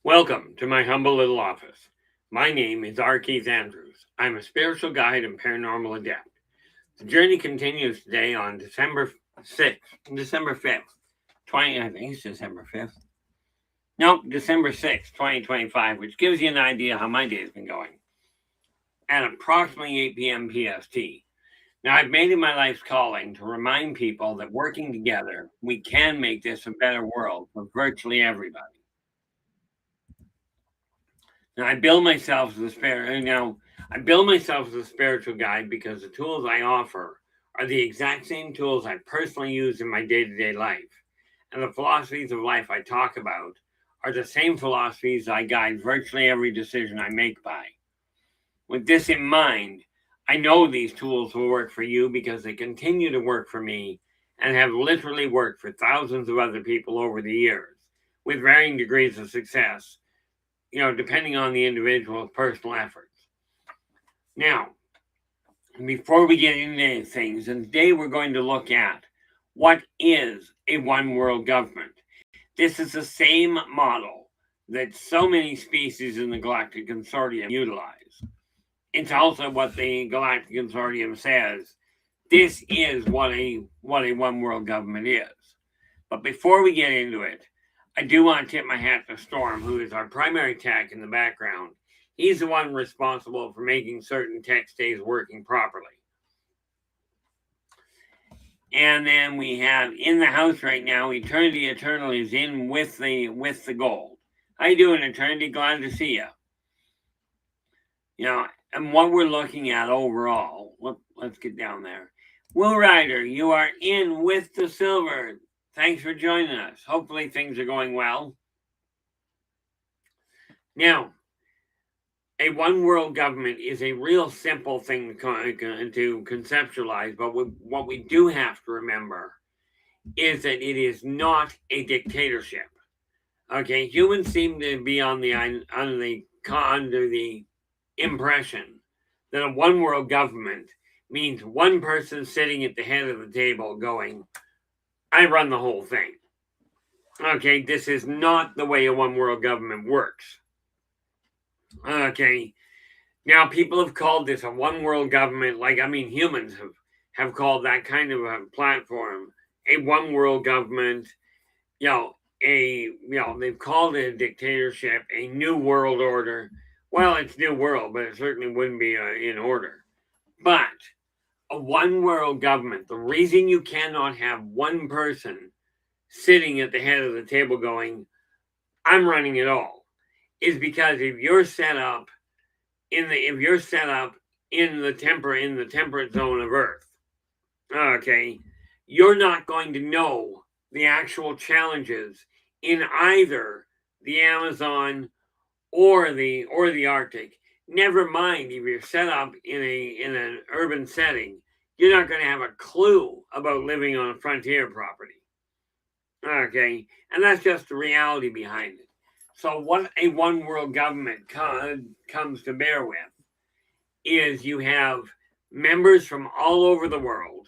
Welcome to my humble little office. My name is R. Keith Andrews. I'm a spiritual guide and paranormal adept. The journey continues today on December 5th, 20, I think it's December 5th. Nope, December 6th, 2025, which gives you an idea how my day has been going. At approximately 8 p.m. PST. Now, I've made it my life's calling to remind people that working together, we can make this a better world for virtually everybody. Now, I bill myself as a spiritual guide because the tools I offer are the exact same tools I personally use in my day-to-day life. And the philosophies of life I talk about are the same philosophies I guide virtually every decision I make by. With this in mind, I know these tools will work for you because they continue to work for me and have literally worked for thousands of other people over the years with varying degrees of success, depending on the individual's personal efforts. Now, before we get into things, and today we're going to look at what is a one world government. This is the same model that so many species in the Galactic Consortium utilize. It's also what the Galactic Consortium says. This is what a one world government is. But before we get into it, I do want to tip my hat to Storm, who is our primary tech in the background. He's the one responsible for making certain tech stays working properly. And then we have in the house right now, Eternity Eternal is in with the gold. How you doing, Eternity? Glad to see you. And what we're looking at overall, let's get down there. Will Ryder, you are in with the silver. Thanks for joining us. Hopefully things are going well. Now, a one world government is a real simple thing to conceptualize, but what we do have to remember is that it is not a dictatorship. Okay, humans seem to be under the impression that a one world government means one person sitting at the head of the table going, I run the whole thing. Okay, this is not the way a one world government works. Okay, now people have called this a one world government, humans have called that kind of a platform a one world government. They've called it a dictatorship, a new world order. Well, it's new world, but it certainly wouldn't be in order. But a one world government, the reason you cannot have one person sitting at the head of the table going, I'm running it all, is because if you're set up in the temperate zone of Earth, okay, you're not going to know the actual challenges in either the Amazon or the Arctic. Never mind if you're set up in an urban setting, you're not going to have a clue about living on a frontier property. Okay, and that's just the reality behind it. So what a one world government comes to bear with is you have members from all over the world,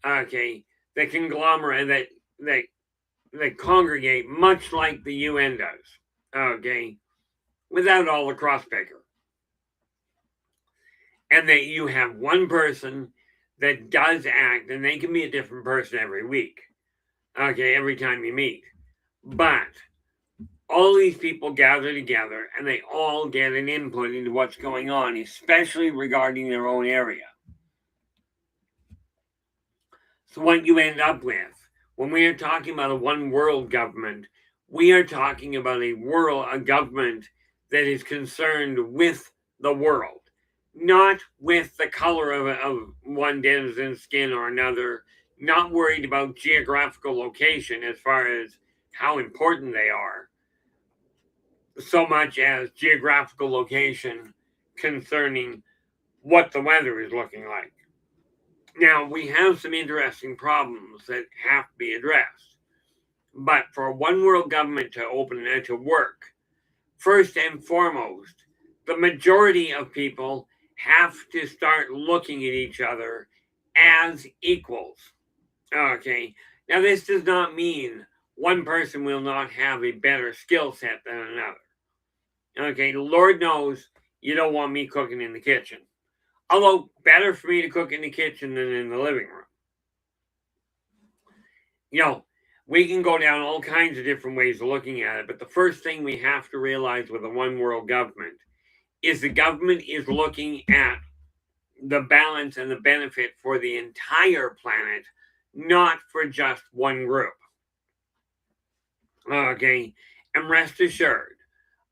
okay, that conglomerate that congregate much like the UN does, okay, without all the cross-picker. And that you have one person that does act, and they can be a different person every week, okay, every time you meet. But all these people gather together and they all get an input into what's going on, especially regarding their own area. So what you end up with, when we are talking about a one world government, we are talking about a government that is concerned with the world, not with the color of one denizen's skin or another, not worried about geographical location as far as how important they are, so much as geographical location concerning what the weather is looking like. Now, we have some interesting problems that have to be addressed. But for a one world government to work, first and foremost, the majority of people have to start looking at each other as equals. Okay, now this does not mean one person will not have a better skill set than another. Okay, Lord knows you don't want me cooking in the kitchen. Although, better for me to cook in the kitchen than in the living room. You know, we can go down all kinds of different ways of looking at it, but the first thing we have to realize with a one world government is the government is looking at the balance and the benefit for the entire planet, not for just one group. Okay, and rest assured,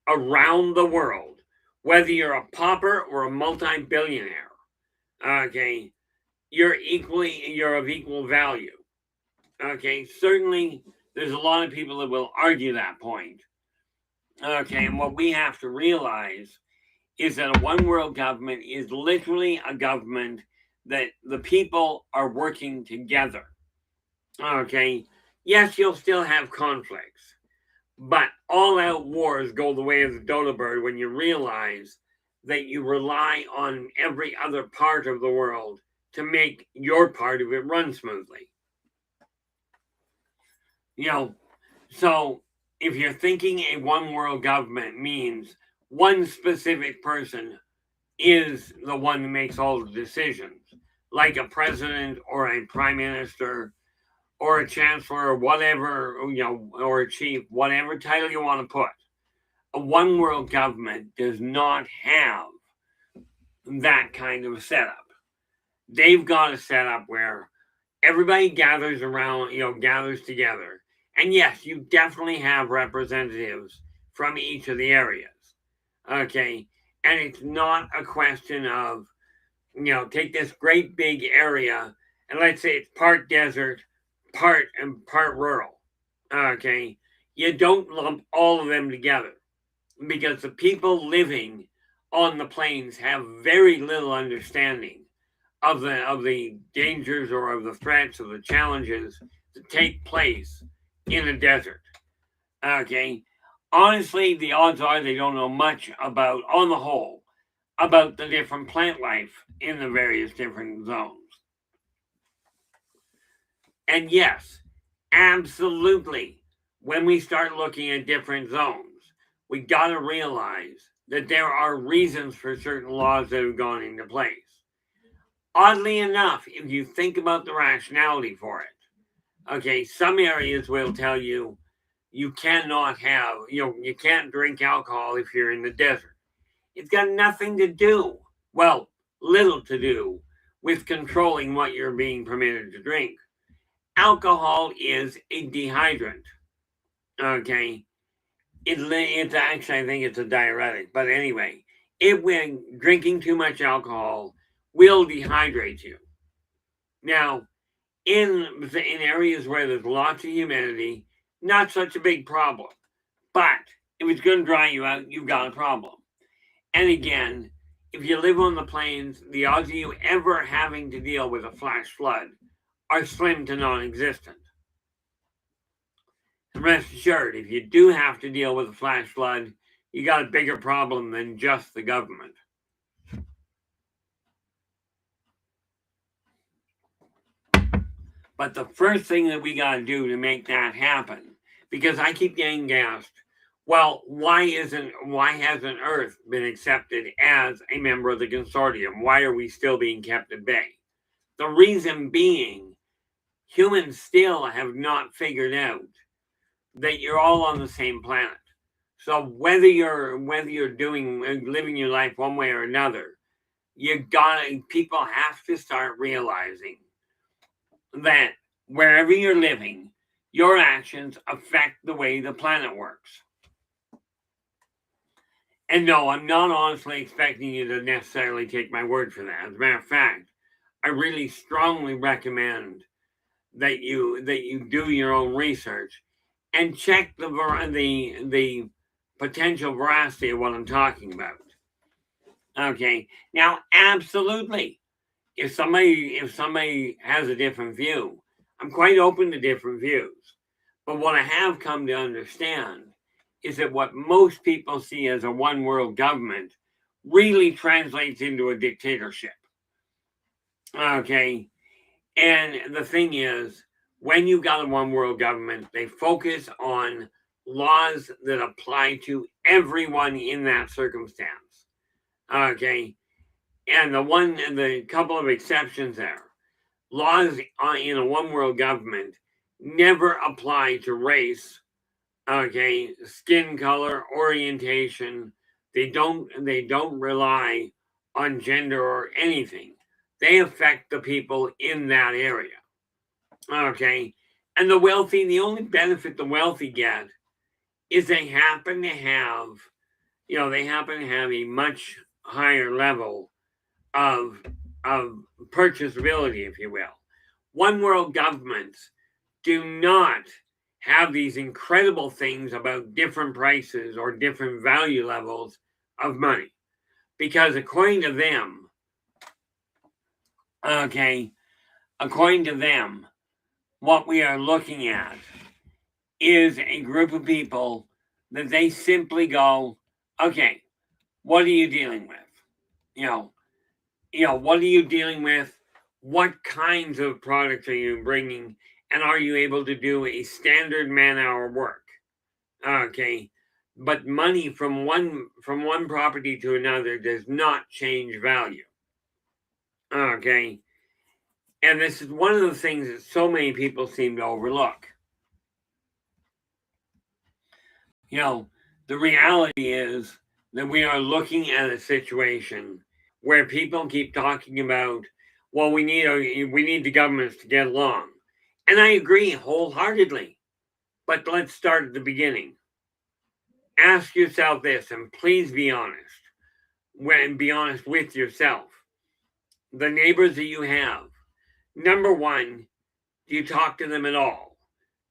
around the world, whether you're a pauper or a multi-billionaire, okay, you're of equal value. Okay, certainly there's a lot of people that will argue that point. Okay, and what we have to realize is that a one world government is literally a government that the people are working together. Okay, yes, you'll still have conflicts, but all out wars go the way of the dodo bird when you realize that you rely on every other part of the world to make your part of it run smoothly. You know, so if you're thinking a one world government means one specific person is the one that makes all the decisions, like a president or a prime minister or a chancellor or whatever, or a chief, whatever title you want to put. A one world government does not have that kind of setup. They've got a setup where everybody gathers around, gathers together. And yes, you definitely have representatives from each of the areas. Okay. And it's not a question of, take this great big area and let's say it's part desert, part rural. Okay. You don't lump all of them together because the people living on the plains have very little understanding of the dangers or of the threats or the challenges that take place in a desert. Okay. Honestly, the odds are they don't know much about, on the whole, about the different plant life in the various different zones. And yes, absolutely, when we start looking at different zones, we got to realize that there are reasons for certain laws that have gone into place. Oddly enough, if you think about the rationality for it, okay, some areas will tell you you cannot have, you can't drink alcohol if you're in the desert. It's got nothing to do, well, little to do with controlling what you're being permitted to drink. Alcohol is a dehydrant. Okay, it's actually, I think it's a diuretic, but anyway, when drinking too much alcohol will dehydrate you. Now, in areas where there's lots of humidity, not such a big problem. But if it's going to dry you out, you've got a problem. And again, if you live on the plains, the odds of you ever having to deal with a flash flood are slim to non-existent. And rest assured, if you do have to deal with a flash flood, you got a bigger problem than just the government. But the first thing that we got to do to make that happen, because I keep getting asked, well, why hasn't Earth been accepted as a member of the consortium? Why are we still being kept at bay? The reason being, humans still have not figured out that you're all on the same planet. So whether you're living your life one way or another, people have to start realizing that wherever you're living, your actions affect the way the planet works. And no, I'm not honestly expecting you to necessarily take my word for that. As a matter of fact, I really strongly recommend that you do your own research and check the potential veracity of what I'm talking about. Okay. Now, absolutely, if somebody has a different view, I'm quite open to different views. But what I have come to understand is that what most people see as a one world government really translates into a dictatorship. Okay. And the thing is, when you've got a one world government, they focus on laws that apply to everyone in that circumstance. Okay. And the couple of exceptions there. Laws in a one world government never apply to race, okay, skin color, orientation. They don't rely on gender or anything. They affect the people in that area. Okay. And the only benefit the wealthy get is they happen to have, a much higher level of purchasability, if you will. One world governments do not have these incredible things about different prices or different value levels of money. Because according to them, okay, what we are looking at is a group of people that they simply go, okay, what are you dealing with? What are you dealing with? What kinds of products are you bringing? And are you able to do a standard man-hour work? Okay. But money from one property to another does not change value. Okay. And this is one of the things that so many people seem to overlook. The reality is that we are looking at a situation where people keep talking about, well, we need the governments to get along. And I agree wholeheartedly. But let's start at the beginning. Ask yourself this, and please be honest. Be honest with yourself. The neighbors that you have, number one, do you talk to them at all?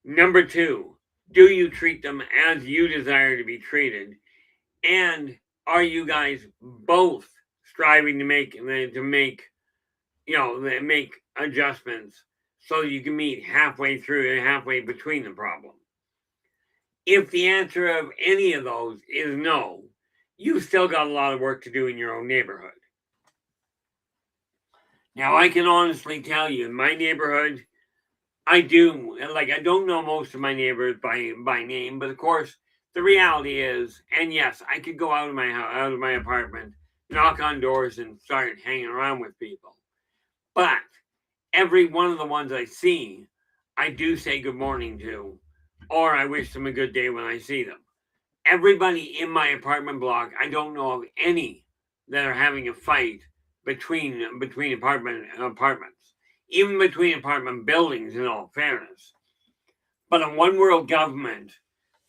Number two, do you treat them as you desire to be treated? And are you guys both striving to make adjustments so you can meet halfway between the problem? If the answer of any of those is no, you've still got a lot of work to do in your own neighborhood. Now, I can honestly tell you, in my neighborhood, I don't know most of my neighbors by name, but of course, the reality is, and yes, I could go out of my apartment, knock on doors, and start hanging around with people. But every one of the ones I see, I do say good morning to, or I wish them a good day when I see them. Everybody in my apartment block, I don't know of any that are having a fight between apartments, even between apartment buildings, in all fairness. But a one world government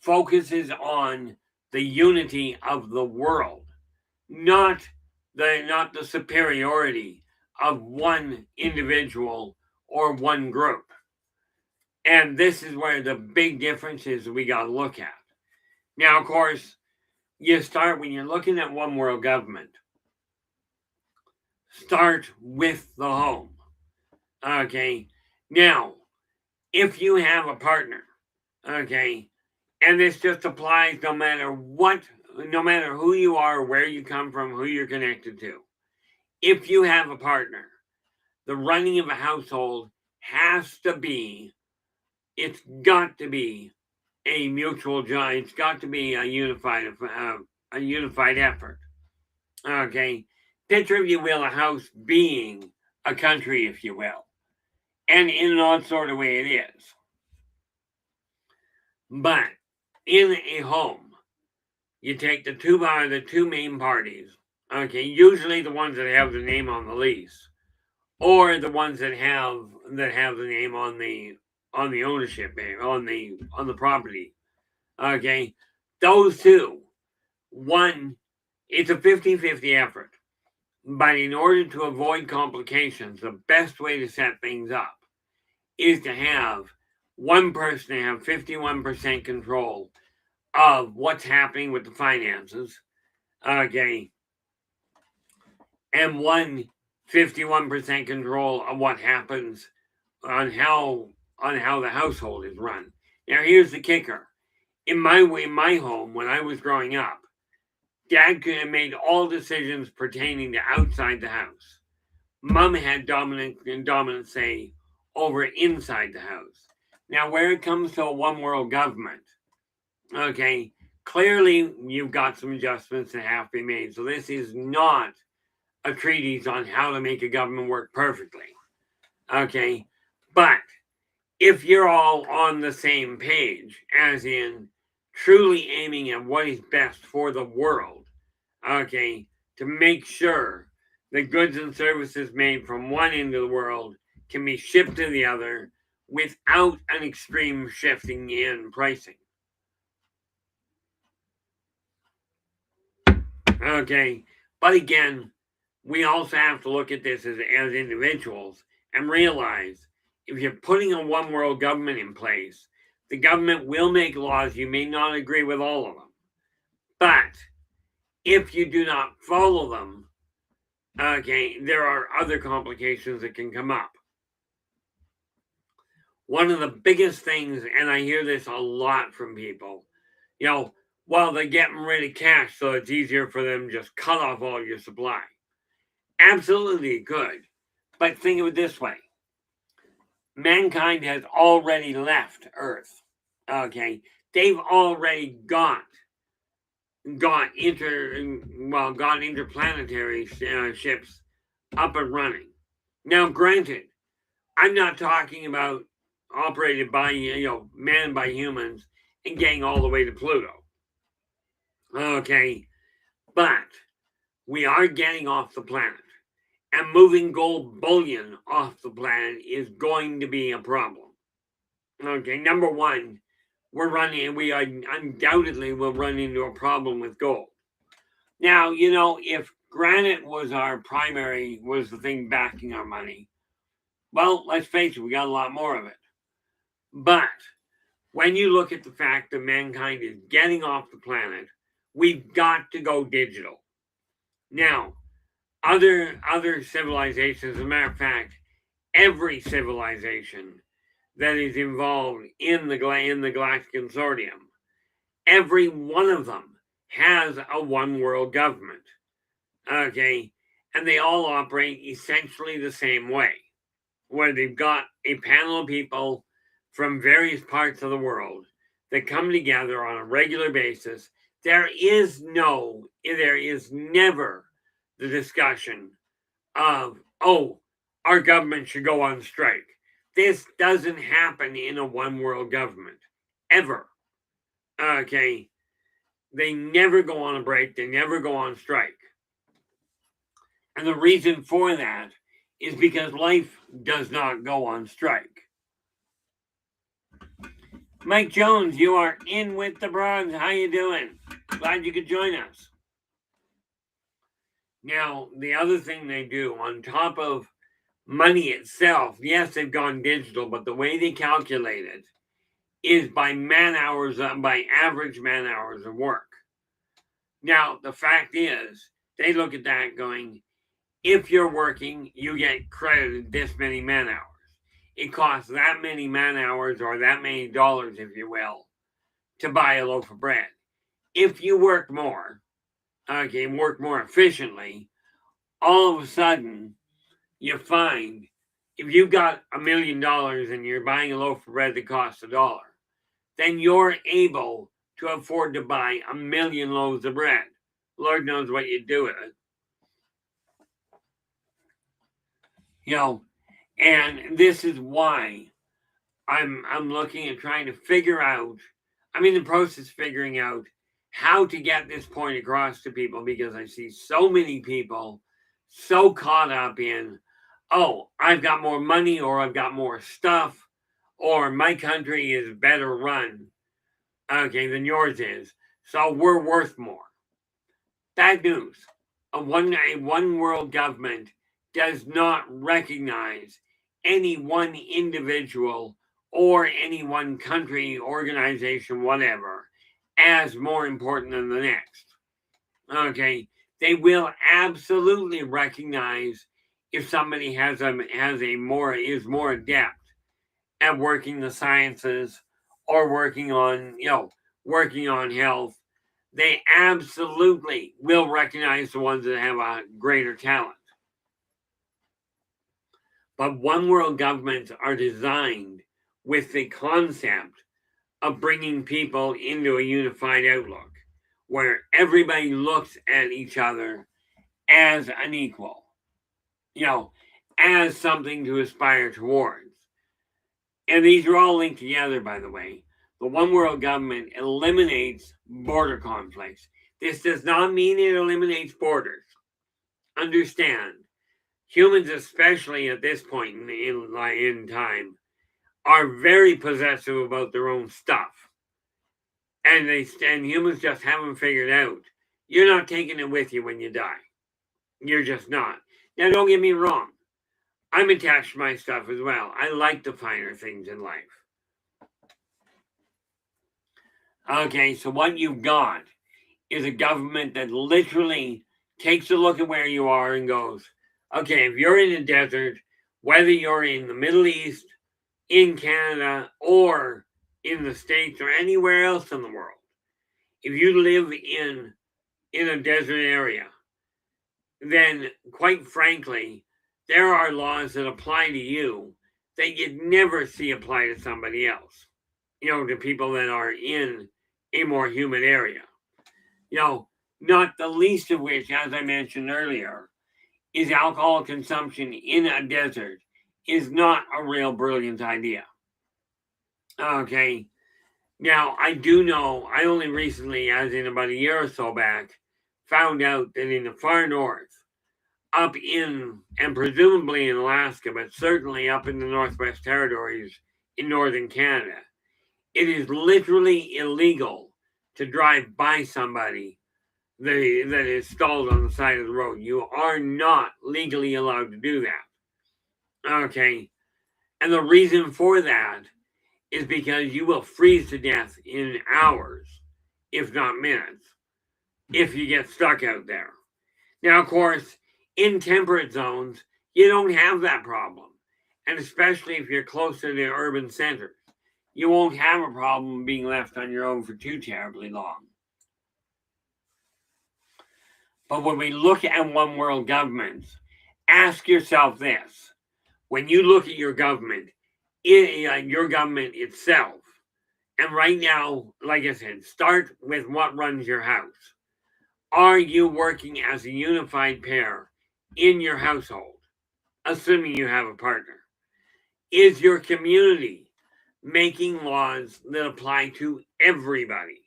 focuses on the unity of the world, not the superiority of one individual or one group. And this is where the big difference is we got to look at. Now, of course, when you're looking at one world government, start with the home. Okay. Now, if you have a partner, okay, and this just applies no matter who you are, where you come from, who you're connected to. If you have a partner, the running of a household it's got to be a mutual joy. It's got to be a unified effort. Okay. Picture, if you will, a house being a country, if you will. And in an odd sort of way it is. But in a home, you take the two main parties, okay, usually the ones that have the name on the lease, or the ones that have the name on the ownership, on the property. Okay. Those two, one, it's a 50-50 effort. But in order to avoid complications, the best way to set things up is to have one person have 51% control of what's happening with the finances, okay, and 51% control of what happens on how the household is run. Now, here's the kicker: in my home, when I was growing up, Dad could have made all decisions pertaining to outside the house. Mom had dominant say over inside the house. Now, where it comes to a one world government, Okay, clearly you've got some adjustments that have to be made. So this is not a treatise on how to make a government work perfectly. Okay, but if you're all on the same page, as in truly aiming at what is best for the world, okay, to make sure the goods and services made from one end of the world can be shipped to the other without an extreme shifting in pricing. Okay, but again, we also have to look at this as individuals and realize if you're putting a one world government in place, the government will make laws. You may not agree with all of them, but if you do not follow them, okay, there are other complications that can come up. One of the biggest things, and I hear this a lot from people, well, they're getting rid of cash, so it's easier for them to just cut off all your supply. Absolutely good. But think of it this way. Mankind has already left Earth. Okay. They've already got interplanetary ships up and running. Now, granted, I'm not talking about operated by manned by humans and getting all the way to Pluto. Okay, but we are getting off the planet, and moving gold bullion off the planet is going to be a problem. Okay, number one, we undoubtedly will run into a problem with gold. Now, if granite was the thing backing our money, well, let's face it, we got a lot more of it. But when you look at the fact that mankind is getting off the planet, we've got to go digital. Now, other civilizations, as a matter of fact, every civilization that is involved in the Galactic Consortium, every one of them has a one world government. Okay, and they all operate essentially the same way, where they've got a panel of people from various parts of the world that come together on a regular basis. There is never the discussion of, oh, our government should go on strike. This doesn't happen in a one world government, ever. Okay, they never go on a break, they never go on strike. And the reason for that is because life does not go on strike. Mike Jones, you are in with the Bronze. How you doing? Glad you could join us. Now, the other thing they do, on top of money itself, yes, they've gone digital, but the way they calculate it is by average man hours of work. Now, the fact is, they look at that going, if you're working, you get credited this many man hours. It costs that many man hours, or that many dollars, if you will, to buy a loaf of bread. If you work more, work more efficiently, all of a sudden you find if you've got $1 million and you're buying a loaf of bread that costs $1, then you're able to afford to buy 1 million loaves of bread. Lord knows what you do with it. And this is why I'm looking at trying to figure out. I'm in the process of figuring out how to get this point across to people, because I see so many people so caught up in, oh, I've got more money, or I've got more stuff, or my country is better run, than yours is, so we're worth more. Bad news. A one world government does not recognize any one individual or any one country, organization, whatever, as more important than the next. Okay, they will absolutely recognize if somebody is more adept at working the sciences, or working on health. They absolutely will recognize the ones that have a greater talent. But one world governments are designed with the concept of bringing people into a unified outlook where everybody looks at each other as an equal, as something to aspire towards. And these are all linked together, by the way. The one world government eliminates border conflicts. This does not mean it eliminates borders. Understand, humans, especially at this point in time, are very possessive about their own stuff. And humans just haven't figured out you're not taking it with you when you die. You're just not. Now, don't get me wrong. I'm attached to my stuff as well. I like the finer things in life. Okay, so what you've got is a government that literally takes a look at where you are and goes, okay, if you're in a desert, whether you're in the Middle East, in Canada, or in the States, or anywhere else in the world, if you live in a desert area, then quite frankly, there are laws that apply to you that you'd never see apply to somebody else, to people that are in a more humid area. Not the least of which, as I mentioned earlier, is alcohol consumption in a desert is not a real brilliant idea. Okay. Now, I do know, I only recently, as in about a year or so back, found out that in the far north, up in, and presumably in Alaska, but certainly up in the Northwest Territories in northern Canada, it is literally illegal to drive by somebody that is stalled on the side of the road. You are not legally allowed to do that. Okay. And the reason for that is because you will freeze to death in hours, if not minutes, if you get stuck out there. Now, of course, in temperate zones, you don't have that problem. And especially if you're closer to urban centers, you won't have a problem being left on your own for too terribly long. But when we look at one world governments, ask yourself this. When you look at your government itself, and right now, like I said, start with what runs your house. Are you working as a unified pair in your household, assuming you have a partner? Is your community making laws that apply to everybody?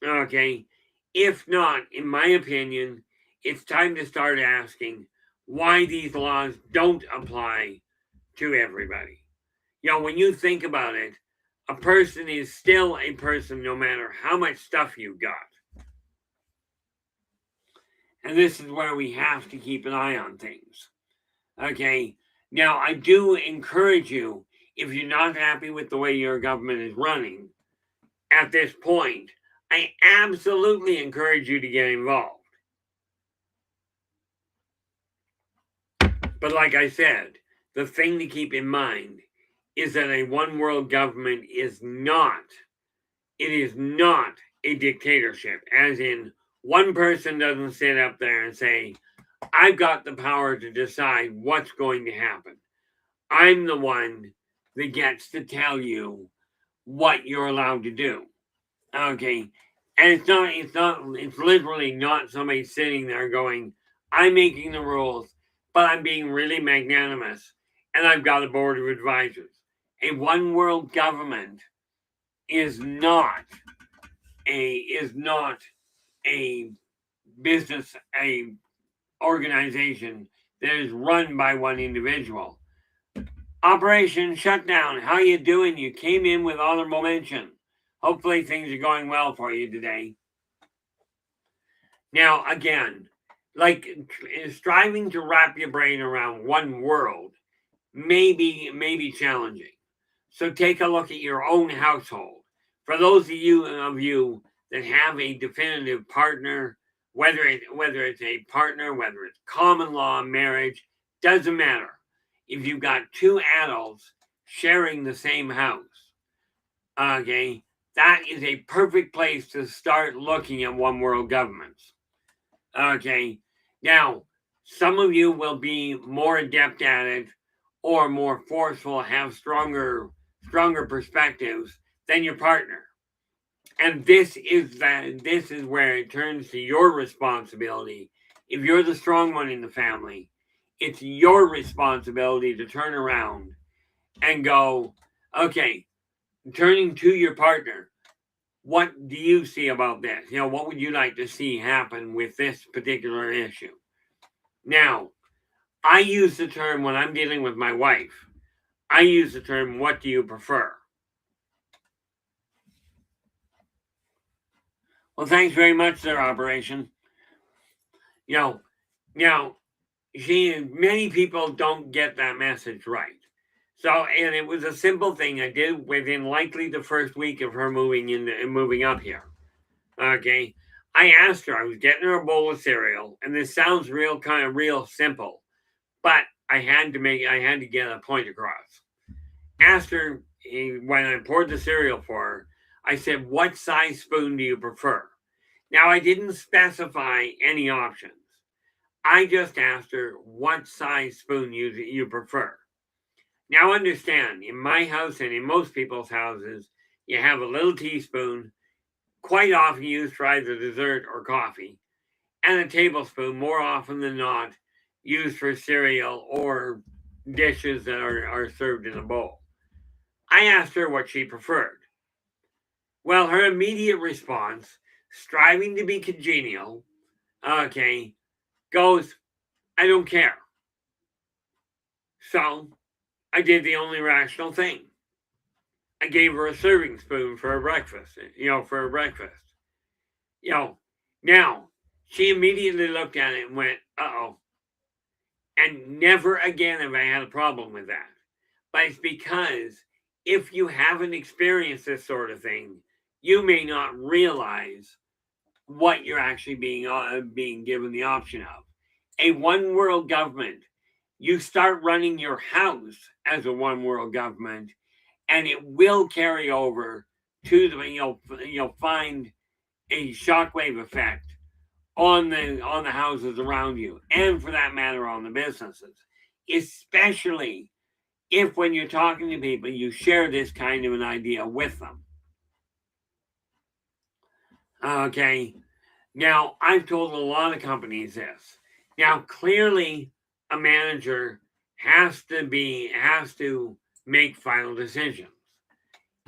Okay. If not, in my opinion, it's time to start asking why these laws don't apply to everybody. When you think about it, a person is still a person no matter how much stuff you've got. And this is where we have to keep an eye on things. Okay. Now, I do encourage you, if you're not happy with the way your government is running at this point, I absolutely encourage you to get involved. But like I said, the thing to keep in mind is that a one world government is not a dictatorship, as in one person doesn't sit up there and say, I've got the power to decide what's going to happen. I'm the one that gets to tell you what you're allowed to do. Okay. And it's literally not somebody sitting there going, I'm making the rules, but I'm being really magnanimous and I've got a board of advisors. A one world government is not a business, a organization that is run by one individual. Operation Shutdown, how you doing? You came in with honorable mention. Hopefully things are going well for you today. Now, again, like striving to wrap your brain around one world may be challenging. So take a look at your own household. For those of you that have a definitive partner, whether it's a partner, whether it's common law, marriage, doesn't matter. If you've got two adults sharing the same house, okay, that is a perfect place to start looking at one world governments. Okay, now some of you will be more adept at it or more forceful, have stronger perspectives than your partner. And this is where it turns to your responsibility. If you're the strong one in the family, it's your responsibility to turn around and go, okay, turning to your partner, what do you see about this? What would you like to see happen with this particular issue? Now, I use the term when I'm dealing with my wife, I use the term, what do you prefer? Well, thanks very much, sir, Operation. Now, many people don't get that message right. So, and it was a simple thing I did within likely the first week of her moving up here. Okay. I asked her, I was getting her a bowl of cereal, and this sounds real simple, but I had to get a point across. Asked her when I poured the cereal for her, I said, what size spoon do you prefer? Now, I didn't specify any options. I just asked her what size spoon you prefer. Now, understand, in my house and in most people's houses, you have a little teaspoon, quite often used for either dessert or coffee, and a tablespoon, more often than not, used for cereal or dishes that are served in a bowl. I asked her what she preferred. Well, her immediate response, striving to be congenial, goes, I don't care. So I did the only rational thing. I gave her a serving spoon for her breakfast, Now, she immediately looked at it and went, uh-oh. And never again have I had a problem with that. But it's because if you haven't experienced this sort of thing, you may not realize what you're actually being given the option of. A one world government, you start running your house as a one world government, and it will carry over to you'll find a shockwave effect on the houses around you, and for that matter on the businesses, especially if when you're talking to people you share this kind of an idea with them. Okay. Now, I've told a lot of companies this. Now, clearly a manager has to make final decisions.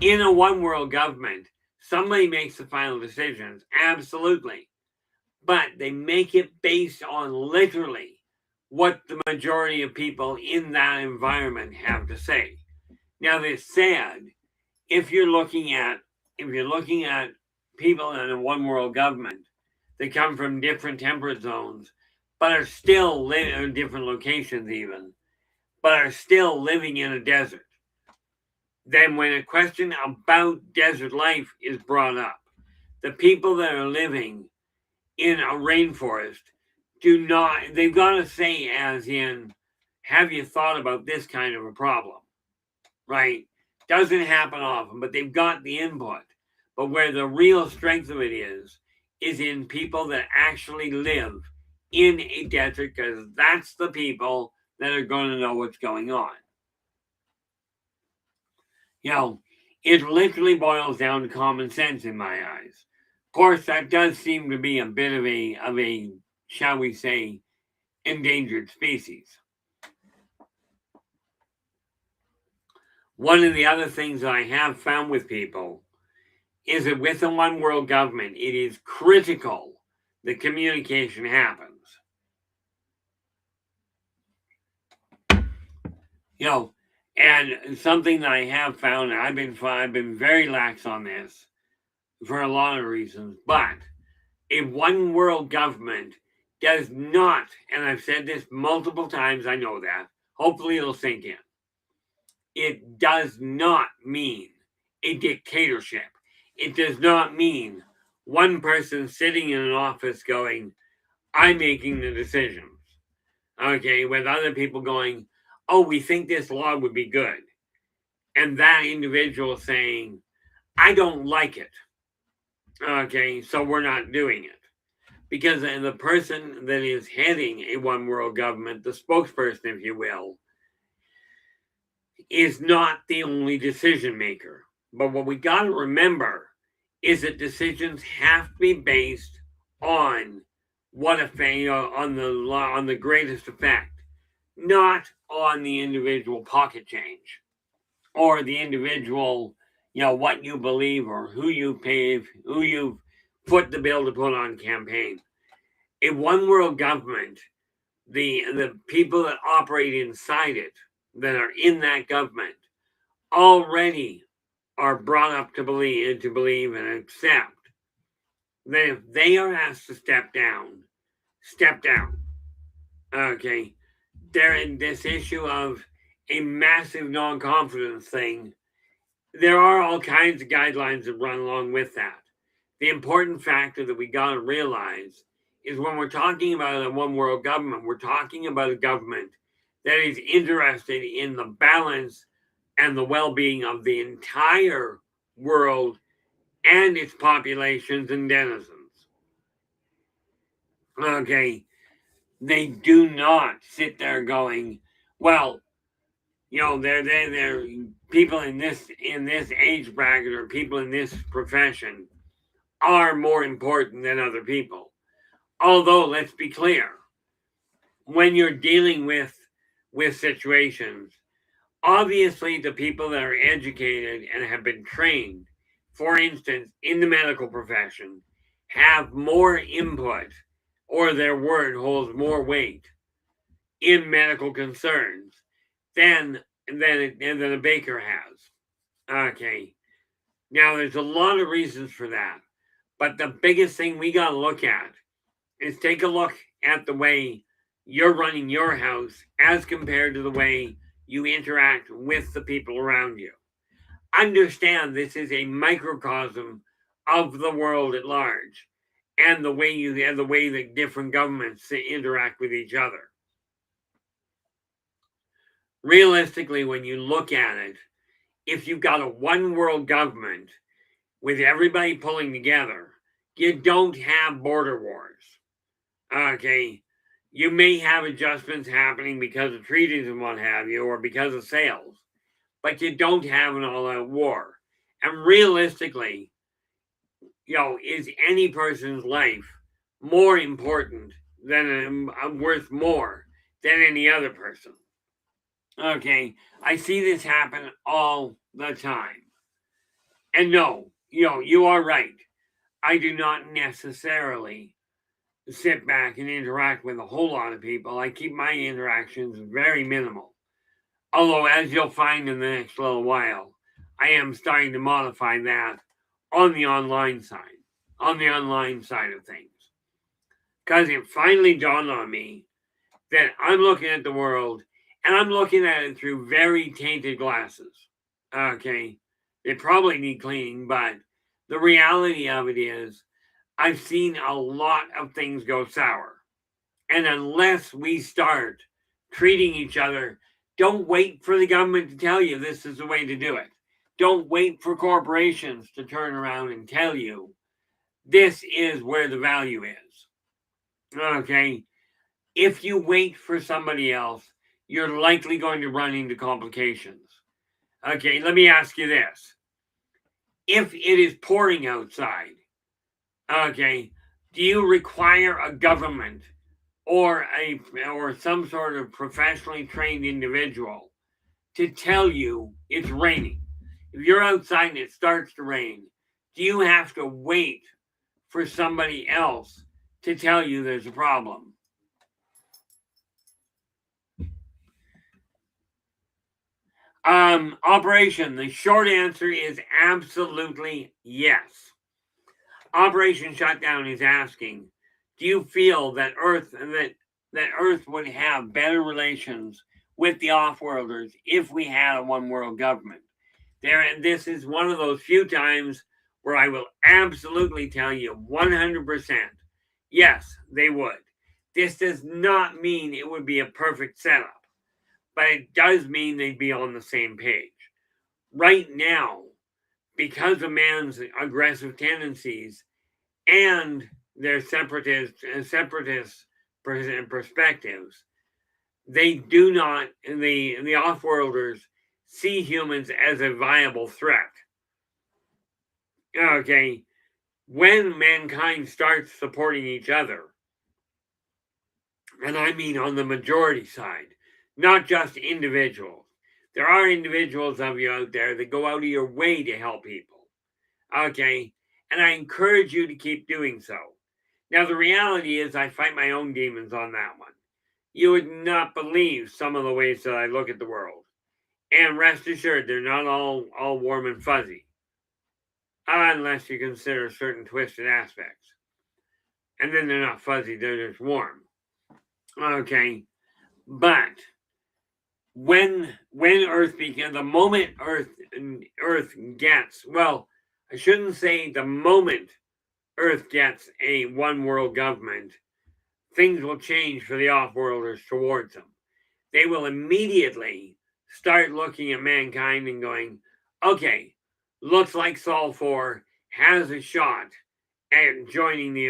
In a one world government, somebody makes the final decisions, absolutely. But they make it based on literally what the majority of people in that environment have to say. Now, this said, if you're looking at people in a one world government, they come from different temperate zones, but are still in different locations even, but are still living in a desert. Then when a question about desert life is brought up, the people that are living in a rainforest they've got to say as in, have you thought about this kind of a problem? Right? Doesn't happen often, but they've got the input. But where the real strength of it is in people that actually live in a desert, because that's the people that are going to know what's going on. It literally boils down to common sense in my eyes. Of course, that does seem to be a bit of a shall we say, endangered species. One of the other things that I have found with people is that with a one world government, it is critical that communication happens. And something that I have found, I've been very lax on this for a lot of reasons, but a one world government does not, and I've said this multiple times, I know that, hopefully it'll sink in. It does not mean a dictatorship. It does not mean one person sitting in an office going, I'm making the decisions. Okay, with other people going, oh, we think this law would be good. And that individual saying, I don't like it. Okay, so we're not doing it. Because the person that is heading a one world government, the spokesperson, if you will, is not the only decision maker, But what we got to remember is that decisions have to be based on what effect, on the greatest effect, not on the individual pocket change or the individual, what you believe or who you pay, who you put the bill to put on campaign. A one world government, the people that operate inside it, that are in that government, already are brought up to believe and accept that if they are asked to step down. Okay, they're in this issue of a massive non-confidence thing. There are all kinds of guidelines that run along with that. The important factor that we got to realize is when we're talking about a one world government, we're talking about a government that is interested in the balance and the well being of the entire world and its populations and denizens. Okay, they do not sit there going, well, they're people in this age bracket or people in this profession are more important than other people. Although, let's be clear, when you're dealing with situations, obviously the people that are educated and have been trained, for instance, in the medical profession, have more input or their word holds more weight in medical concerns than a baker has. Okay. Now there's a lot of reasons for that. But the biggest thing we got to look at is take a look at the way you're running your house as compared to the way you interact with the people around you. Understand this is a microcosm of the world at large and the way that different governments interact with each other. Realistically, when you look at it, if you've got a one world government with everybody pulling together, you don't have border wars. Okay. You may have adjustments happening because of treaties and what have you, or because of sales, but you don't have an all out war. And realistically, is any person's life more important than worth more than any other person? Okay. I see this happen all the time. And no, you are right. I do not necessarily sit back and interact with a whole lot of people. I keep my interactions very minimal. Although, as you'll find in the next little while, I am starting to modify that on the online side, of things. Because it finally dawned on me that I'm looking at the world and I'm looking at it through very tainted glasses. Okay. They probably need cleaning, but the reality of it is I've seen a lot of things go sour. And unless we start treating each other, don't wait for the government to tell you this is the way to do it. Don't wait for corporations to turn around and tell you this is where the value is. Okay. If you wait for somebody else, you're likely going to run into complications. Okay, let me ask you this. If it is pouring outside, okay, do you require a government or some sort of professionally trained individual to tell you it's raining? If you're outside and it starts to rain, do you have to wait for somebody else to tell you there's a problem? Operation, the short answer is absolutely yes. Operation Shutdown is asking, do you feel that Earth would have better relations with the off-worlders if we had a one-world government? This is one of those few times where I will absolutely tell you 100%, yes, they would. This does not mean it would be a perfect setup, but it does mean they'd be on the same page. Right now, because of man's aggressive tendencies and their separatist perspectives, they do not, the off-worlders see humans as a viable threat. Okay, when mankind starts supporting each other, and I mean on the majority side, not just individuals. There are individuals of you out there that go out of your way to help people. Okay, and I encourage you to keep doing so. Now, the reality is, I fight my own demons on that one. You would not believe some of the ways that I look at the world. And rest assured, they're not all warm and fuzzy, unless you consider certain twisted aspects. And then they're not fuzzy, they're just warm. Okay, but when Earth began, the moment Earth gets, well, I shouldn't say the moment Earth gets a one world government, things will change for the off-worlders towards them. They will immediately start looking at mankind and going, okay, looks like Sol 4 has a shot at joining the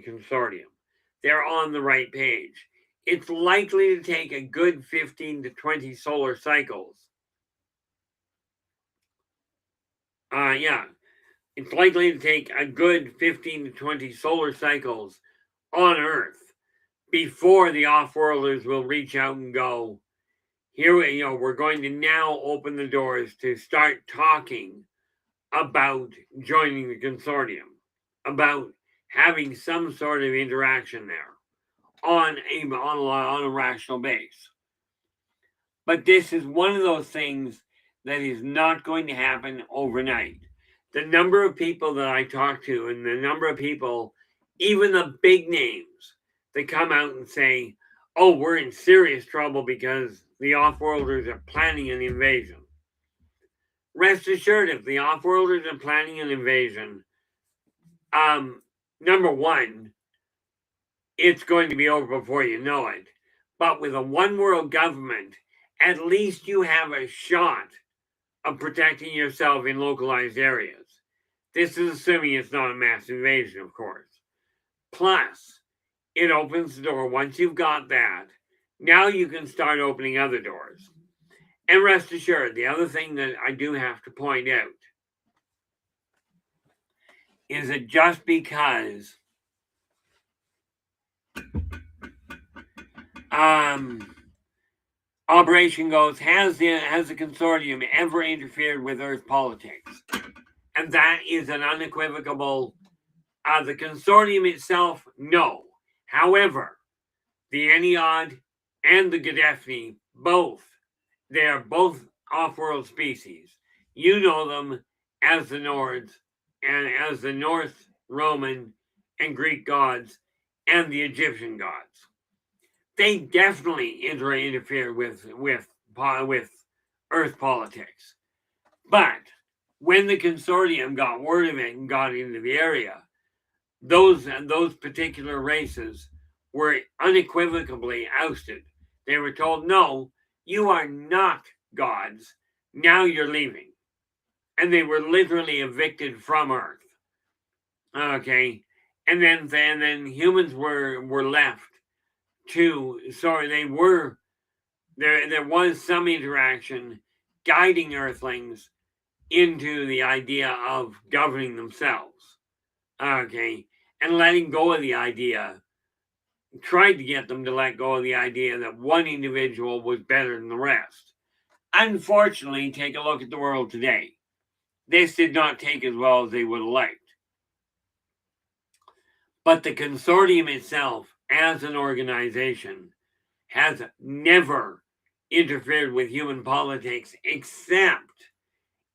consortium. They're on the right page. It's likely to take a good 15 to 20 solar cycles. Yeah, it's likely to take a good 15 to 20 solar cycles on Earth before the off-worlders will reach out and go, here, we're going to now open the doors to start talking about joining the consortium, about having some sort of interaction there on a rational base. But this is one of those things that is not going to happen overnight. The number of people that I talk to and the number of people, even the big names, that come out and say, oh, we're in serious trouble because the off-worlders are planning an invasion. Rest assured, if the off-worlders are planning an invasion, number one, it's going to be over before you know it. But with a one-world government, at least you have a shot of protecting yourself in localized areas. This is assuming it's not a mass invasion, of course. Plus, it opens the door. Once you've got that, now you can start opening other doors. And rest assured, the other thing that I do have to point out is that just because Operation Ghost has the consortium ever interfered with Earth politics? And that is an unequivocal, the consortium itself, no. However, the Ennead and the Gaddafi, they are both off-world species. You know them as the Nords, and as the North Roman and Greek gods, and the Egyptian gods. They definitely interfere with Earth politics. But when the consortium got word of it and got into the area, those particular races were unequivocally ousted. They were told, no, you are not gods. Now you're leaving. And they were literally evicted from Earth. Okay. And then humans were left to, sorry, there was some interaction guiding Earthlings into the idea of governing themselves. Okay. And letting go of the idea, tried to get them to let go of the idea that one individual was better than the rest. Unfortunately, take a look at the world today. This did not take as well as they would have liked. But the consortium itself, as an organization, has never interfered with human politics except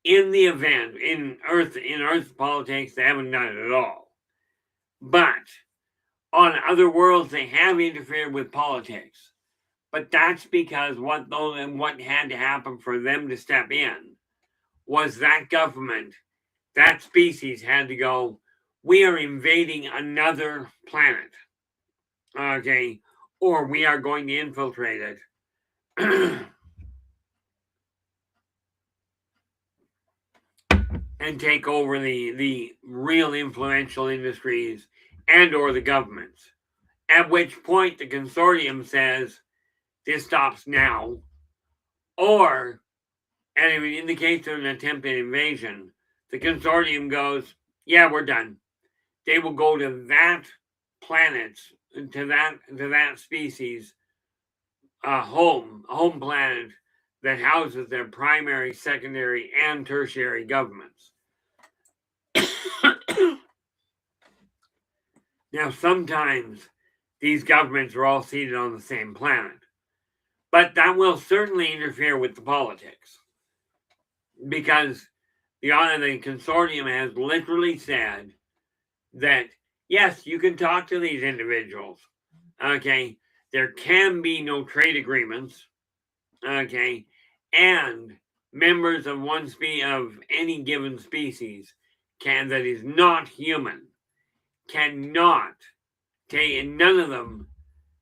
in the event in Earth politics. They haven't done it at all. But on other worlds, they have interfered with politics. But that's because what had to happen for them to step in was that government, that species had to go, we are invading another planet. Okay, or we are going to infiltrate it. And take over the real influential industries and or the governments. At which point the consortium says this stops now, or, and in the case of an attempted invasion, the consortium goes, yeah, we're done. They will go to that planet, to that species, home planet that houses their primary, secondary, and tertiary governments. Now, sometimes these governments are all seated on the same planet, but that will certainly interfere with the politics, because the consortium has literally said that, yes, you can talk to these individuals. Okay, there can be no trade agreements. Okay, and members of of any given species that is not human cannot take, and none of them,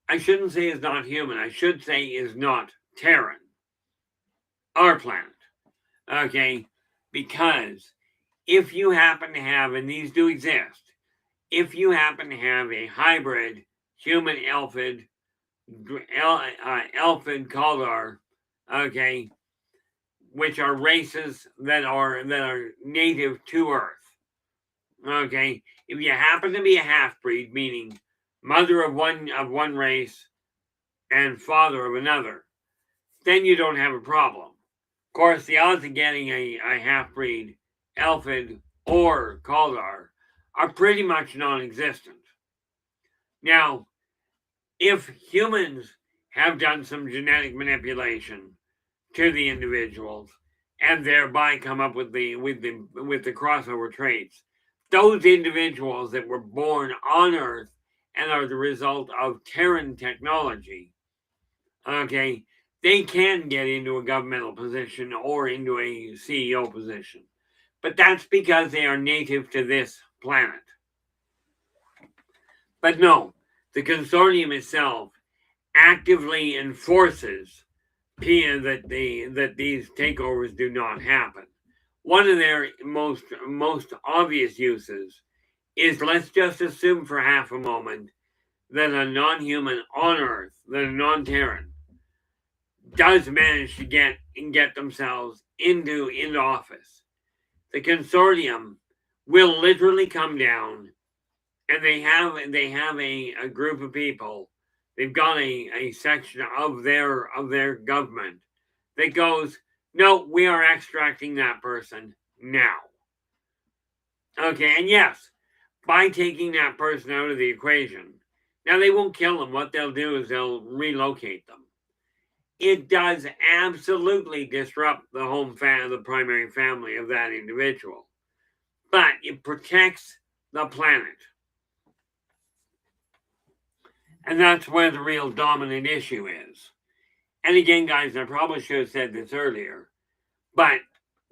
I shouldn't say is not human, I should say is not Terran, our planet. Okay, because if you happen to have, and these do exist, if you happen to have a hybrid human elfid, elfid Kaldar, okay, which are races that are native to Earth. Okay, if you happen to be a half breed, meaning mother of one race and father of another, then you don't have a problem. Of course, the odds of getting a half breed, elfid, or Kaldar are pretty much non-existent. Now, if humans have done some genetic manipulation to the individuals and thereby come up with the crossover traits, those individuals that were born on Earth and are the result of Terran technology, okay, they can get into a governmental position or into a CEO position. But that's because they are native to this planet. But no, the consortium itself actively enforces that these takeovers do not happen. One of their most obvious uses is, let's just assume for half a moment that a non-human on Earth, that a non-Terran, does manage to get themselves into office. The consortium will literally come down, and they have a group of people. They've got a section of their government that goes, no, we are extracting that person now. Okay, and yes, by taking that person out of the equation, now they won't kill them. What they'll do is they'll relocate them. It does absolutely disrupt the primary family of that individual, but it protects the planet. And that's where the real dominant issue is. And again, guys, I probably should have said this earlier, but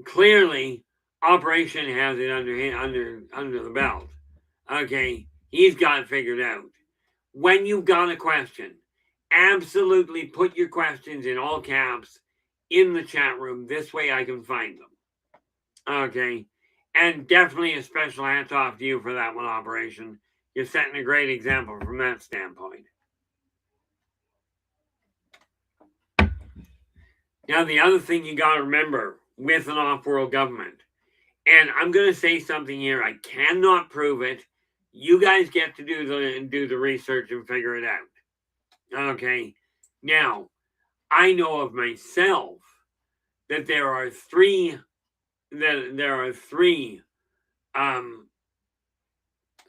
clearly Operation has it under the belt. Okay, he's got it figured out. When you've got a question, absolutely put your questions in all caps in the chat room. This way I can find them. Okay, and definitely a special hats off to you for that one, Operation. You're setting a great example from that standpoint. Now, the other thing you got to remember with an off-world government, and I'm going to say something here, I cannot prove it. You guys get to do the research and figure it out. Okay. Now, I know of myself that there are three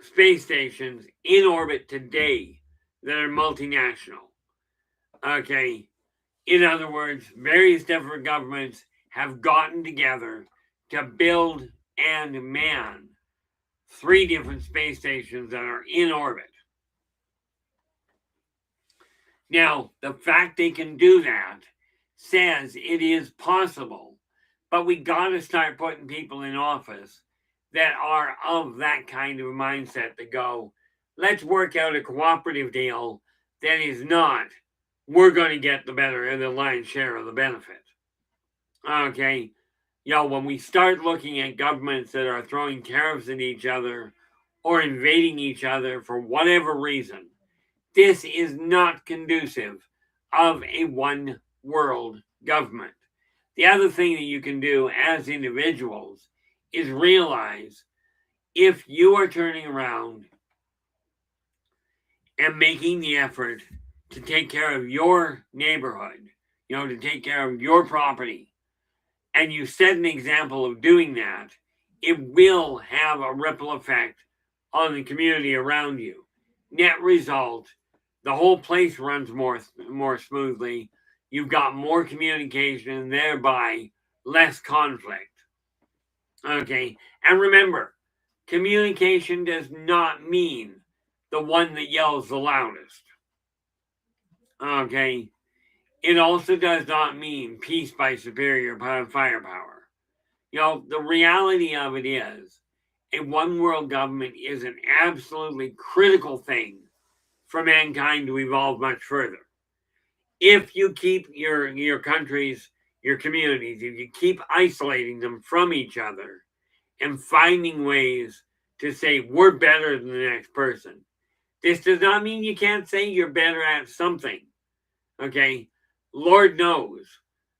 space stations in orbit today that are multinational. Okay. In other words, various different governments have gotten together to build and man 3 different space stations that are in orbit. Now, the fact they can do that says it is possible, but we got to start putting people in office that are of that kind of mindset to go, let's work out a cooperative deal that is not, we're going to get the lion's share of the benefit. Okay. When we start looking at governments that are throwing tariffs at each other or invading each other for whatever reason, this is not conducive of a one world government. The other thing that you can do as individuals is realize if you are turning around and making the effort to take care of your neighborhood, to take care of your property, and you set an example of doing that, it will have a ripple effect on the community around you. Net result, the whole place runs more smoothly. You've got more communication and thereby less conflict. Okay, and remember, communication does not mean the one that yells the loudest. Okay, it also does not mean peace by superior firepower. The reality of it is a one world government is an absolutely critical thing for mankind to evolve much further. If you keep your countries, your communities, if you keep isolating them from each other and finding ways to say we're better than the next person, this does not mean you can't say you're better at something. Okay? Lord knows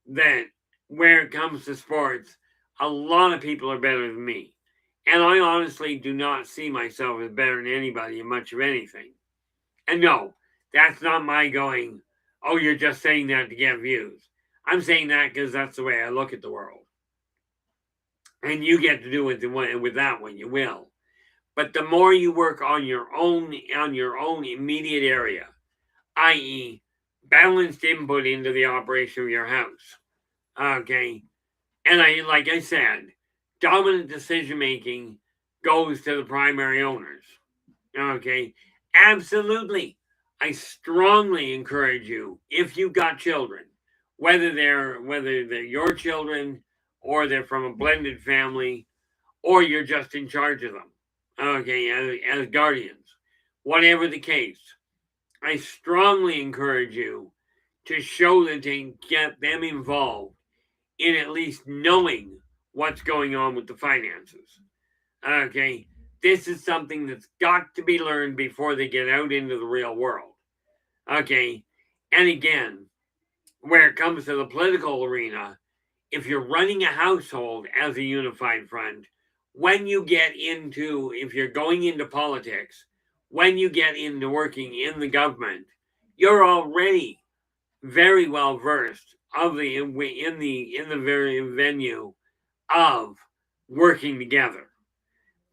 that where it comes to sports, a lot of people are better than me. And I honestly do not see myself as better than anybody in much of anything. And no, that's not my going, oh, you're just saying that to get views. I'm saying that because that's the way I look at the world. And you get to do it with that one, you will. But the more you work on your own immediate area, i.e., balanced input into the operation of your house, okay, and like I said, dominant decision making goes to the primary owners. Okay, absolutely. I strongly encourage you, if you've got children, whether they're your children or they're from a blended family or you're just in charge of them, okay, as guardians, whatever the case, I strongly encourage you to show that they get them involved in at least knowing what's going on with the finances. Okay, this is something that's got to be learned before they get out into the real world. Okay, and again, where it comes to the political arena, if you're running a household as a unified front, if you're going into politics, when you get into working in the government, you're already very well versed in the very venue of working together.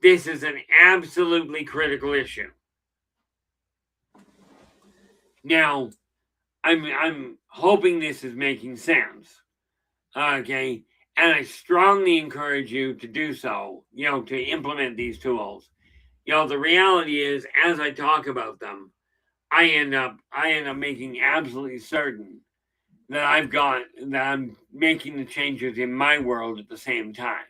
This is an absolutely critical issue. Now, I'm hoping this is making sense. Okay, and I strongly encourage you to do so, to implement these tools. The reality is, as I talk about them, I end up making absolutely certain that I'm making the changes in my world at the same time.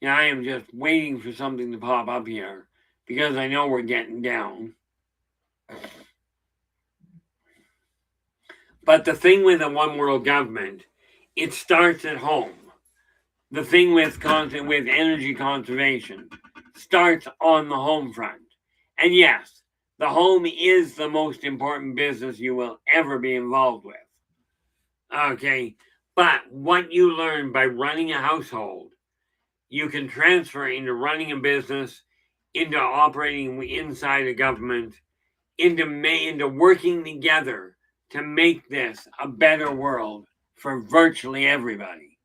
I am just waiting for something to pop up here because I know we're getting down. But the thing with a one world government, it starts at home. The thing with energy conservation starts on the home front. And yes, the home is the most important business you will ever be involved with. Okay, but what you learn by running a household, you can transfer into running a business, into operating inside a government, into working together to make this a better world for virtually everybody.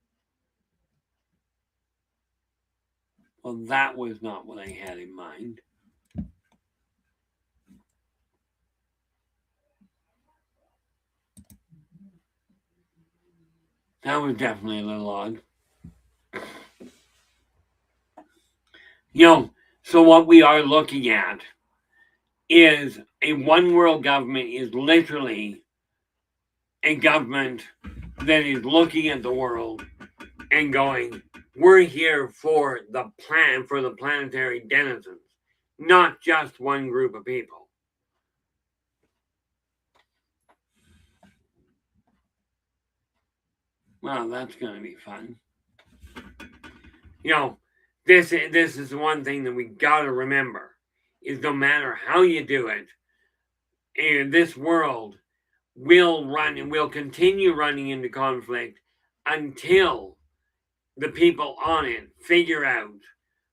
Well, that was not what I had in mind. That was definitely a little odd. So what we are looking at is a one world government is literally a government that is looking at the world and going, we're here for the planetary denizens, not just one group of people. Well, that's going to be fun. This is one thing that we got to remember is no matter how you do it, and this world will continue running into conflict until the people on it figure out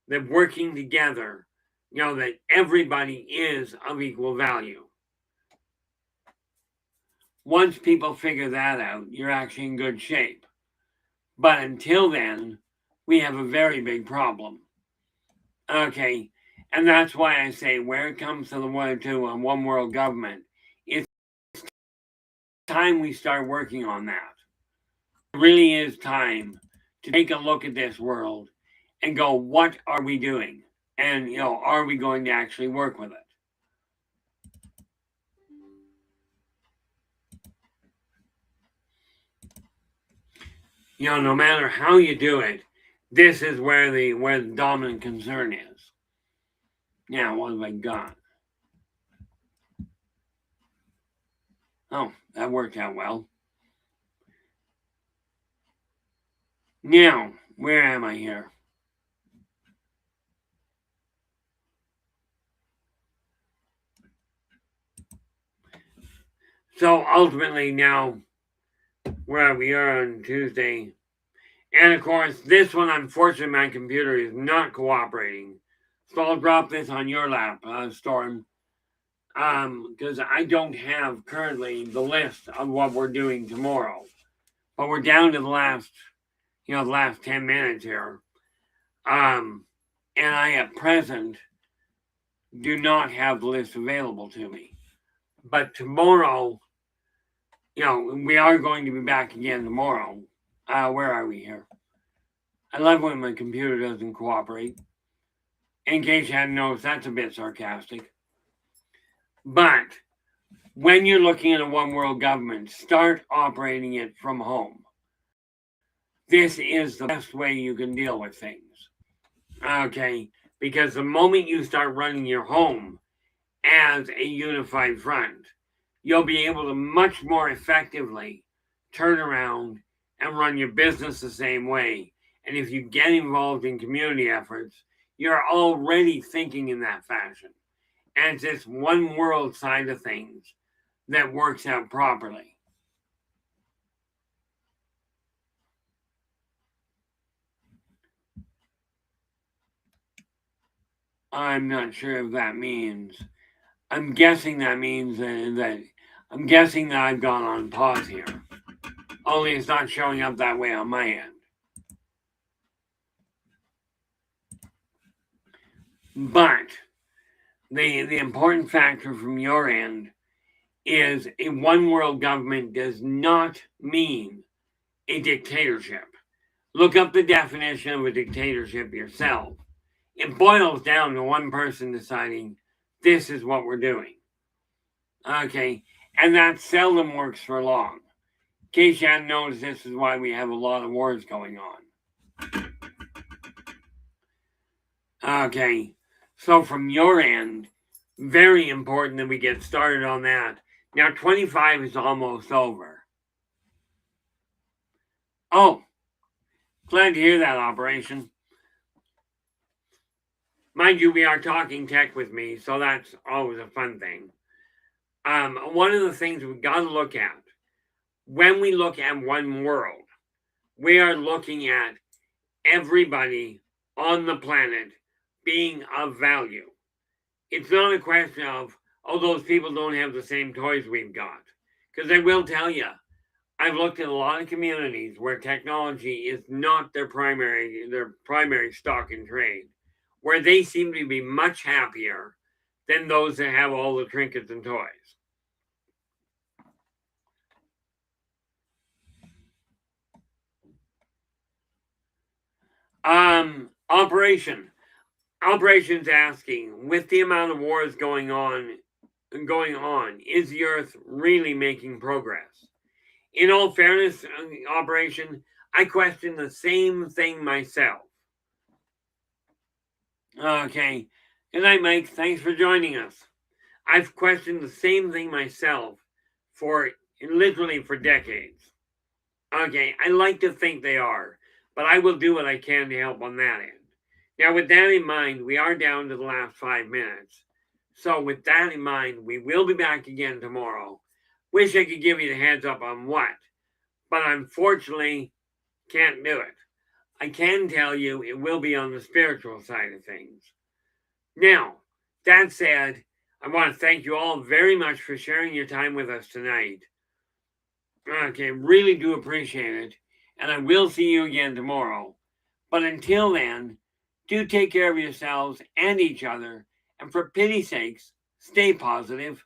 that working together, that everybody is of equal value. Once people figure that out, you're actually in good shape. But until then, we have a very big problem. Okay, and that's why I say where it comes to the one world government, it's time we start working on that. It really is time to take a look at this world and go, what are we doing? And, are we going to actually work with it? No matter how you do it, this is where the dominant concern is. Now, what have I got? Oh, that worked out well. Now, where am I here? So ultimately now, where we are on Tuesday, and of course, this one, unfortunately, my computer is not cooperating. So I'll drop this on your lap, Storm, because I don't have currently the list of what we're doing tomorrow. But we're down to the last 10 minutes here. And I at present do not have the list available to me. But tomorrow, we are going to be back again tomorrow. Where are we here? I love when my computer doesn't cooperate. In case you hadn't noticed, that's a bit sarcastic. But when you're looking at a one world government, start operating it from home. This is the best way you can deal with things. Okay? Because the moment you start running your home as a unified front, you'll be able to much more effectively turn around and run your business the same way. And if you get involved in community efforts, you're already thinking in that fashion. And it's this one world side of things that works out properly. I'm not sure if that means. I'm guessing that means that I'm guessing that I've gone on pause here. Only it's not showing up that way on my end. But the important factor from your end is a one world government does not mean a dictatorship. Look up the definition of a dictatorship yourself. It boils down to one person deciding this is what we're doing. Okay, and that seldom works for long. In case you hadn't noticed, this is why we have a lot of wars going on. Okay, so from your end, very important that we get started on that. Now, 25 is almost over. Oh, glad to hear that, Operation. Mind you, we are talking tech with me, so that's always a fun thing. One of the things we've got to look at, when we look at one world, we are looking at everybody on the planet being of value. It's not a question of, those people don't have the same toys we've got. Because I will tell you, I've looked at a lot of communities where technology is not their primary stock in trade, where they seem to be much happier than those that have all the trinkets and toys. Operation's asking, with the amount of wars going on, is the Earth really making progress? In all fairness, Operation, I question the same thing myself. Okay. Good night, Mike. Thanks for joining us. I've questioned the same thing myself for literally for decades. Okay, I like to think they are, but I will do what I can to help on that end. Now, with that in mind, we are down to the last 5 minutes. So, with that in mind, we will be back again tomorrow. Wish I could give you the heads up on what, but unfortunately, can't do it. I can tell you it will be on the spiritual side of things. Now, that said, I want to thank you all very much for sharing your time with us tonight. Okay, really do appreciate it. And I will see you again tomorrow. But until then, do take care of yourselves and each other. And for pity's sakes, stay positive.